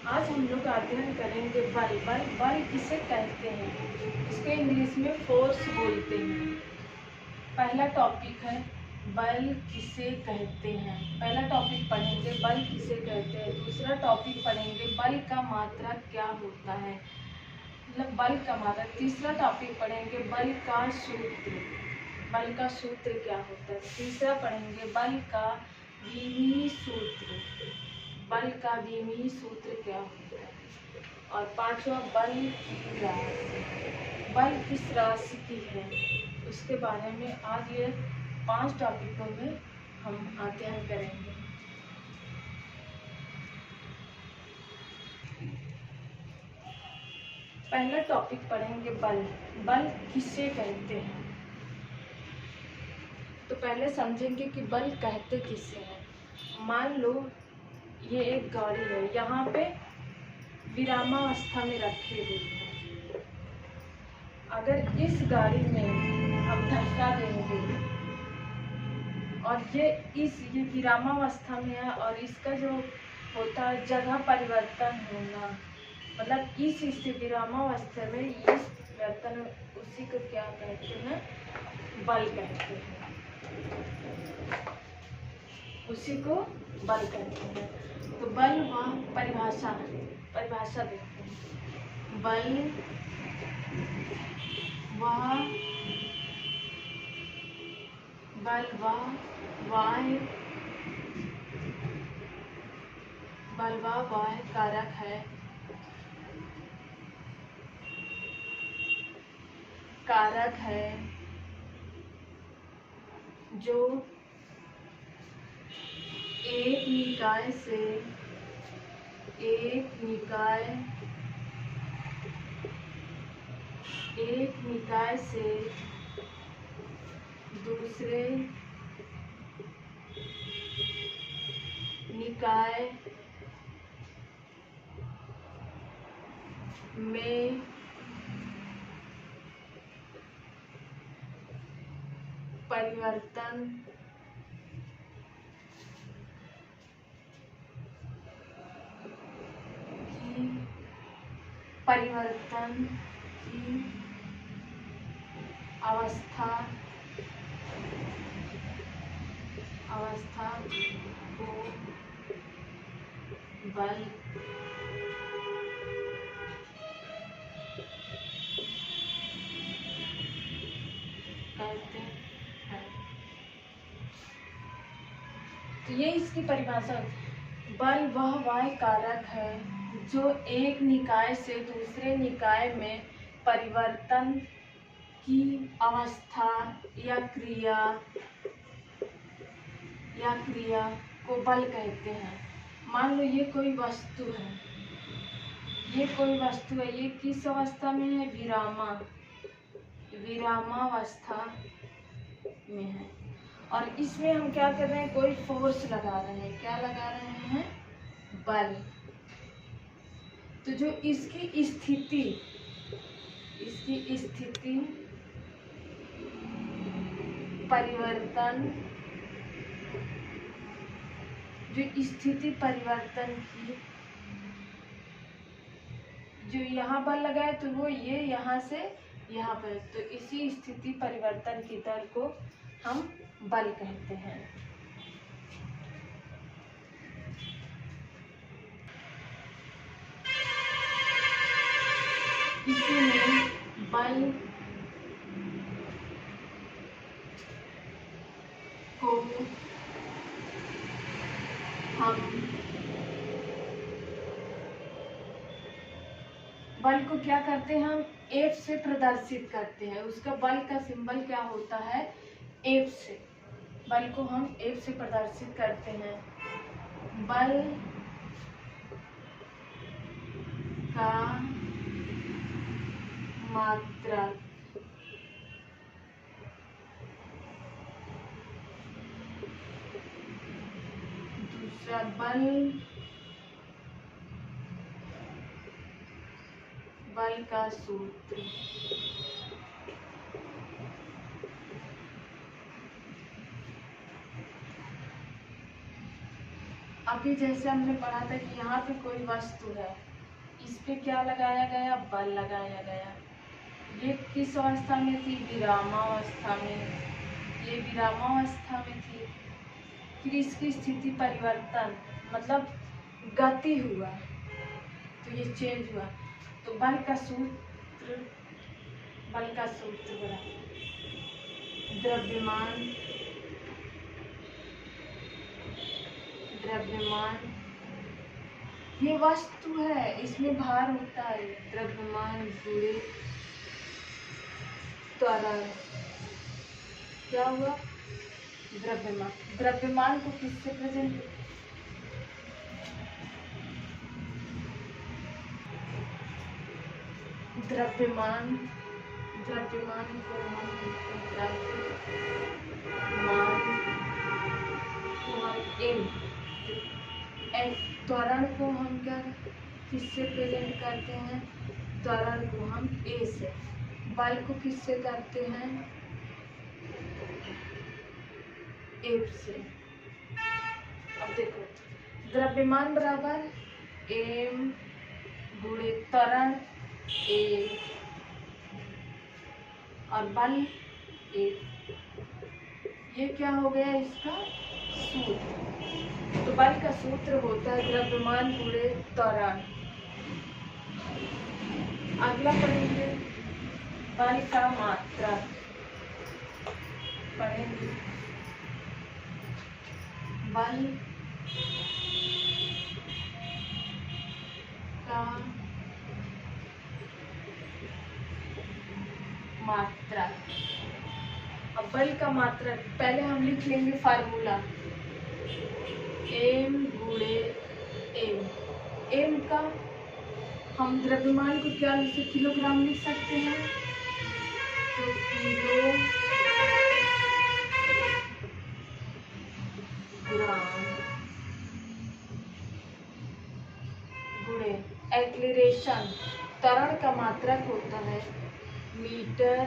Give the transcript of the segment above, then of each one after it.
आज हम लोग अध्ययन करेंगे बल। बल किसे कहते हैं, इसको इंग्लिश में फोर्स बोलते हैं। पहला टॉपिक है बल किसे कहते हैं। पहला टॉपिक पढ़ेंगे बल किसे कहते हैं। दूसरा टॉपिक पढ़ेंगे बल का मात्रा क्या होता है, मतलब बल का मात्रा। तीसरा टॉपिक पढ़ेंगे बल का सूत्र, बल का सूत्र क्या होता है। तीसरा पढ़ेंगे बल का विमीय सूत्र, बल का विमीय सूत्र क्या होता है। और पांचवा बल की राशि, बल किस राशि की है उसके बारे में आज ये 5 टॉपिकों में हम अध्ययन करेंगे। पहला टॉपिक पढ़ेंगे बल। बल किसे कहते हैं, तो पहले समझेंगे कि बल कहते किसे हैं। मान लो ये एक गाड़ी है, यहाँ पे विरामावस्था में रखी हुई है। अगर इस गाड़ी में हम धक्का देंगे और ये विरामावस्था में है और इसका जो होता है जगह परिवर्तन होना, मतलब इस विरामावस्था में इस परिवर्तन, उसी को क्या कहते हैं, बल कहते हैं। उसी को बल कहते हैं। तो बल व परिभाषा देखते हैं। बल व वाय कारक है, जो एक निकाय से दूसरे निकाय में परिवर्तन की अवस्था को बल कहते हैं। तो ये इसकी परिभाषा। बल वह वाय कारक है जो एक निकाय से दूसरे निकाय में परिवर्तन की अवस्था या क्रिया को बल कहते हैं। मान लो ये कोई वस्तु है, ये किस अवस्था में है, विरामावस्था में है। और इसमें हम क्या कर रहे हैं, कोई फोर्स लगा रहे हैं। क्या लगा रहे हैं, बल। तो जो इसकी स्थिति परिवर्तन, जो स्थिति परिवर्तन की, जो यहाँ पर लगा है तो वो ये यहाँ से यहाँ पर, तो इसी स्थिति परिवर्तन की दर को हम बल कहते हैं। इसमें बल को क्या करते हैं, हम F से प्रदर्शित करते हैं। उसका बल का सिंबल क्या होता है, F से। बल को हम F से प्रदर्शित करते हैं। बल का मात्रक, दूसरा बल का सूत्र। अभी जैसे हमने पढ़ा था कि यहाँ पे कोई वस्तु है, इस पे क्या लगाया गया, बल लगाया गया। ये किस अवस्था में थी, विरामावस्था में, ये विरामावस्था में थी। फिर इसकी स्थिति परिवर्तन मतलब गति हुआ, तो ये चेंज हुआ। तो बल का सूत्र बड़ा द्रव्यमान ये वस्तु है, इसमें भार होता है, द्रव्यमान गुणे त्वरण। क्या हुआ, द्रव्यमान को किससे प्रेजेंट, द्रव्यमान को हम त्वरण को हम क्या किससे प्रेजेंट करते हैं, त्वरण को हम ए से, बल को किससे करते हैं, एफ से। अब देखो द्रव्यमान बराबर एम गुणे त्वरण ए और बल एफ, ये क्या हो गया इसका सूत्र। तो बल का सूत्र होता है द्रव्यमान गुणे त्वरण। अगला पढ़ेंगे बल का मात्रक, पढ़ेंगे बल का मात्रक। अब बल का मात्रक पहले हम लिख लेंगे फार्मूला, एम गुणे एम। एम का हम द्रव्यमान को क्या लिख सकते, किलोग्राम लिख सकते हैं, तो किलोग्राम गुणे एक्सीलरेशन, त्वरण का मात्रक होता है मीटर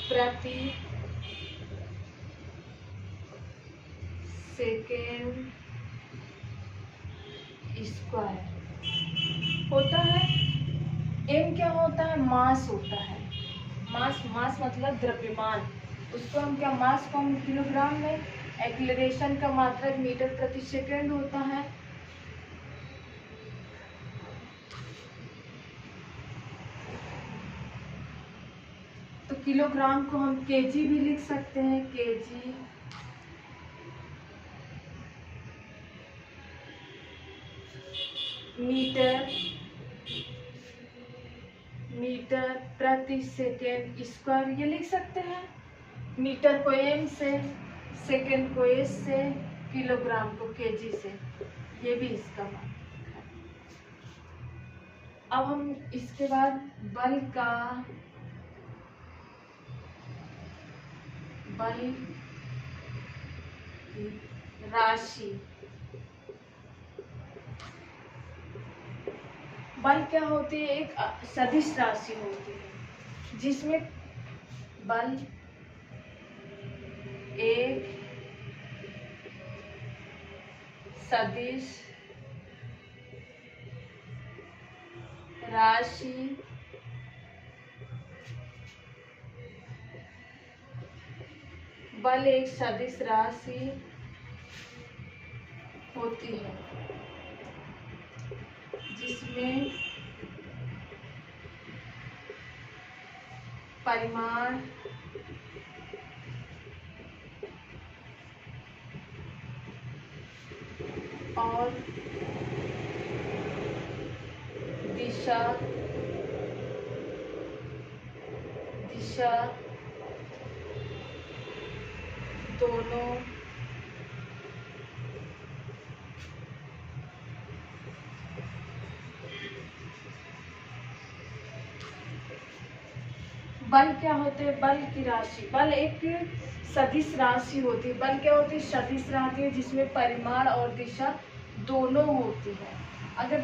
प्रति सेकेंड स्क्वायर होता है। एम क्या होता है, मास होता है। मास मतलब द्रव्यमान, उसको हम क्या, मास को हम किलोग्राम में, एक्सीलरेशन का मात्रक मीटर प्रति सेकंड होता है। तो किलोग्राम को हम केजी भी लिख सकते हैं, केजी मीटर प्रति सेकेंड स्क्वायर ये लिख सकते हैं। मीटर को एम से, सेकेंड को एस से, किलोग्राम को केजी से, ये भी इसका मात्रक है। अब हम इसके बाद बल राशि। बल क्या होती है, एक सदिश राशि होती है जिसमें बल एक सदिश राशि बल एक सदिश राशि होती है जिसमें परिमाण और दिशा दोनों बल क्या होते हैं, बल की राशि, बल एक सदिश राशि होती है। बल क्या होती है, सदिश राशि है जिसमें परिमाण और दिशा दोनों होती है। अगर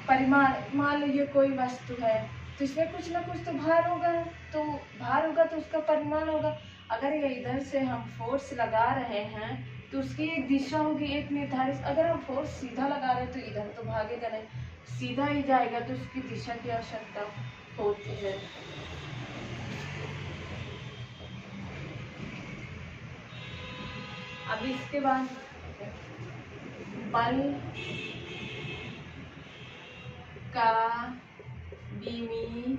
परिमाण, मान लीजिए कोई वस्तु है तो इसमें कुछ ना कुछ तो भार होगा, तो भार होगा तो उसका परिमाण होगा। अगर ये इधर से हम फोर्स लगा रहे हैं तो उसकी एक दिशा होगी, एक निर्धारित। अगर हम फोर्स सीधा लगा रहे हैं तो इधर तो भागेगा नहीं, सीधा ही जाएगा, तो उसकी दिशा की आवश्यकता होती है। अब इसके बाद बल का विमीय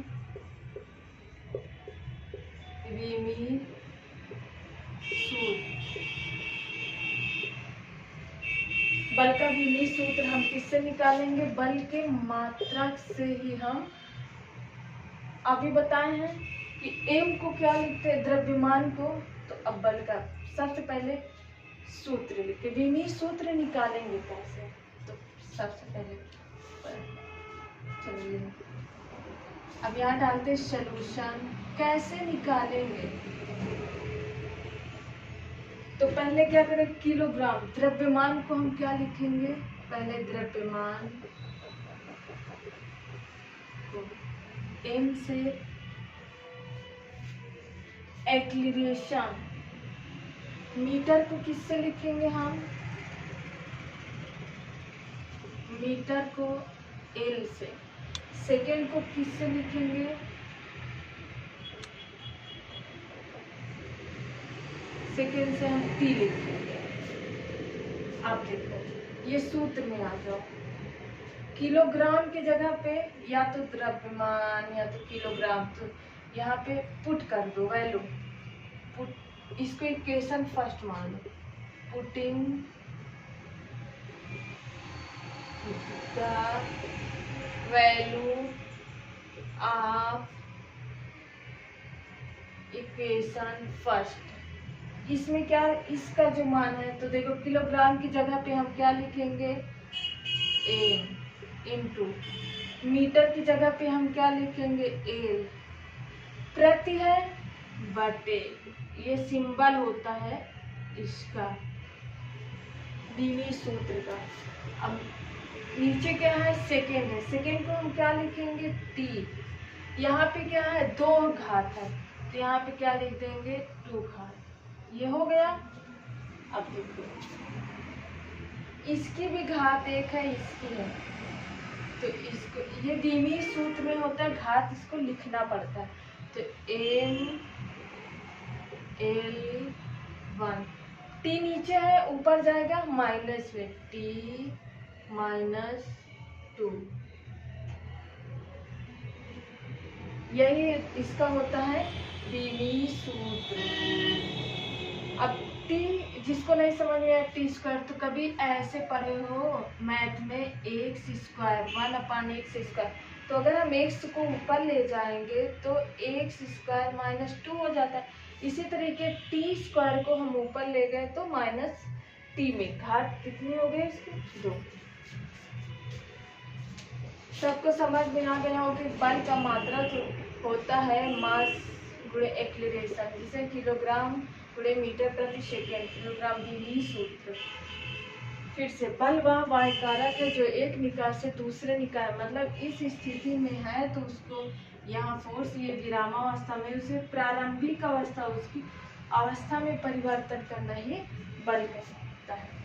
सूत्र, बल का विमीय सूत्र हम किससे निकालेंगे? बल के मात्रक से ही हम अभी बताए हैं कि m को क्या लिखते हैं, द्रव्यमान को। तो अब बल का सबसे पहले सूत्र लिखते, विमीय सूत्र निकालेंगे कैसे? तो सबसे पहले चलिए अब यहाँ डालते सॉल्यूशन। कैसे निकालेंगे? तो पहले क्या करें, किलोग्राम, द्रव्यमान को हम क्या लिखेंगे? पहले द्रव्यमान को m से, एक्सीलरेशन, मीटर को किससे लिखेंगे हम? मीटर को L से। सेकेंड को किससे लिखेंगे? सेकेंड से हम T लिखेंगे। आप देखो ये सूत्र में आ जाओ, किलोग्राम की जगह पे या तो द्रव्यमान या तो किलोग्राम, तो यहाँ पे पुट कर दो वैल्यू, पुट, इसको इक्वेशन फर्स्ट मान लो, putting the value of equation first. इसमें क्या, इसका जो मान है, तो देखो किलोग्राम की जगह पे हम क्या लिखेंगे? एम इंटू, मीटर की जगह पे हम क्या लिखेंगे? एल, प्रति है बटे, ये सिंबल होता है इसका विमीय सूत्र का। अब नीचे क्या है? सेकेंड है, सेकेंड को हम क्या लिखेंगे? टी। यहाँ पे क्या है? 2 घात है, तो यहाँ पे क्या लिख देंगे? 2 घात। ये हो गया। अब देखो इसकी भी घात 1 है, इसकी है, तो इसको, ये विमीय सूत्र में होता है घात, इसको लिखना पड़ता है। तो m L1, t नीचे है, ऊपर जाएगा माइनस में, t -2, यही इसका होता है विमीय सूत्र। अब t, जिसको नहीं समझ में आया t², तो कभी ऐसे पढ़े हो मैथ में x², 1/x², तो अगर हम x को ऊपर ले जाएंगे तो x² -2 हो जाता है। इसी तरीके t² को हम ऊपर ले गए तो -t में घात कितनी हो गई इसकी? 2। सबको समझ में आ गया हो कि बल का मात्रक होता है मास गुणे एक्सीलरेशन, जिसे किलोग्राम गुणे मीटर प्रति सेकेंड, किलोग्राम विमीय सूत्र। फिर से बल वह वाय कारक है जो एक निकाय से दूसरे निकाय, मतलब इस स्थिति में है तो उसको यहाँ फोर्स, ये विरामावस्था में, उसे प्रारंभिक अवस्था, उसकी अवस्था में परिवर्तन करना ही बल कहलाता है।